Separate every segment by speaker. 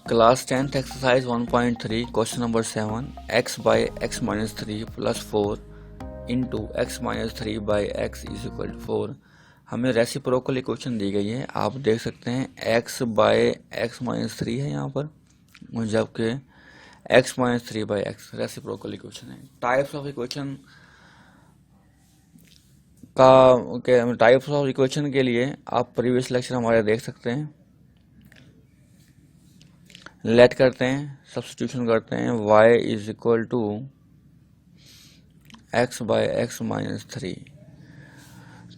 Speaker 1: Class 10th exercise 1.3 question number 7 x by x minus three plus 4 into x minus three by x is equal to 4। हमें reciprocal equation दी गई है। आप देख सकते हैं x by x minus three है यहाँ पर, जबकि x minus three by x reciprocal equation है। Types of equation types of equation के लिए आप प्रीवियस लेक्चर हमारे देख सकते हैं। लेट करते हैं, सब्स्टिट्यूशन करते हैं, y is equal to x by x minus three.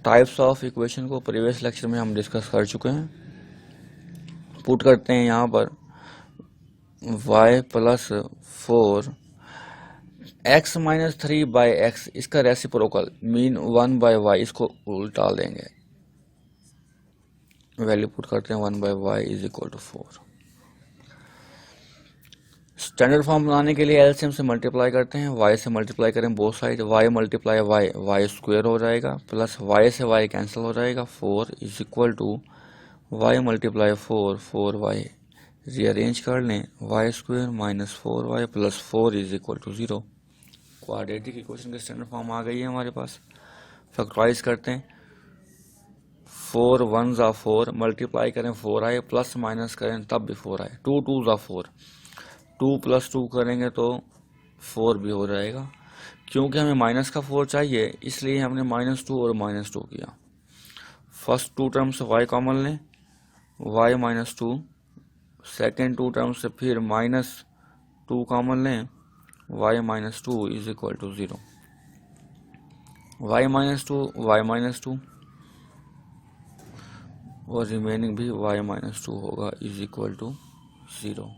Speaker 1: Types of equation को प्रीवियस लेक्चर में हम डिस्कस कर चुके हैं। पुट करते हैं यहाँ पर y plus four x minus three by x, इसका रेसिप्रोकल मीन 1 बाई वाई, इसको उल्टा लेंगे। वैल्यू पुट करते हैं 1 by y is equal to 4। Standard form बनाने के लिए एलसीएम से मल्टीप्लाई करते हैं, y से मल्टीप्लाई करें both side, y multiply y square हो जाएगा, प्लस y से y कैंसिल हो जाएगा, 4 is equal to y multiply 4 y rearrange कर लें, y square minus 4y plus 4 is equal to 0। Quadratic equation की स्टैंडर्ड फॉर्म आ गई है हमारे पास। फैक्टराइज करते हैं, 4 1 ज़ा 4 मल्टीप्लाई करें 4 आए, प्लस माइनस करें तब भी 4 आए, 2 2 ज़ा 4, 2 प्लस 2 करेंगे तो 4 भी हो जाएगा। क्योंकि हमें माइनस का 4 चाहिए, इसलिए हमने -2 और -2 किया। फर्स्ट 2 टर्म से y कॉमन लें, y माइनस 2, सेकेंड 2 टर्म से फिर -2 कॉमन लें, y minus 2 is equal to 0। y minus 2 और रिमेनिंग भी y माइनस 2 होगा is equal to 0।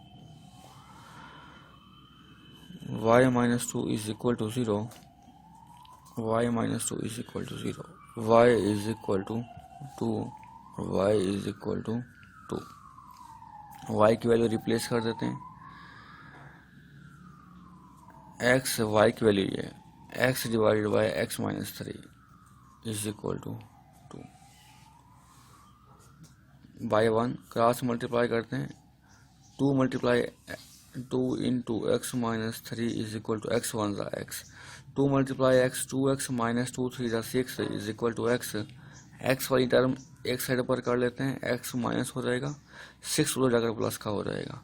Speaker 1: y minus 2 is equal to 0, y minus 2 is equal to 0, y is equal to 2, y is equal to 2। y की value replace कर देते हैं, x y की value ये x divided by x minus three is equal to 2 by 1 cross multiply करते हैं, 2 multiply 2 into x minus three is equal to x one ज़ा x, 2 multiply x 2x minus 2 3 ज़ा 6 is equal to x. X वाली term एक side पर कर लेते हैं, एक्स माइनस हो जाएगा, 6 उधर जाकर प्लस का हो जाएगा,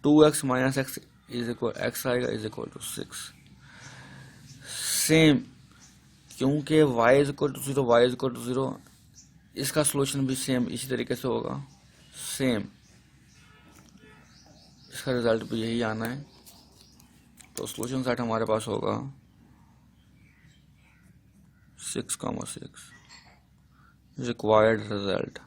Speaker 1: 2x minus x is equal x आएगा इज इक्वल टू 6। सेम, क्योंकि y is equal to 0, y is equal to 0, इसका सोल्यूशन भी सेम इसी तरीके से होगा। सेम इसका रिजल्ट भी यही आना है। तो सोल्यूशन सेट हमारे पास होगा 6,6 रिक्वायर्ड रिजल्ट।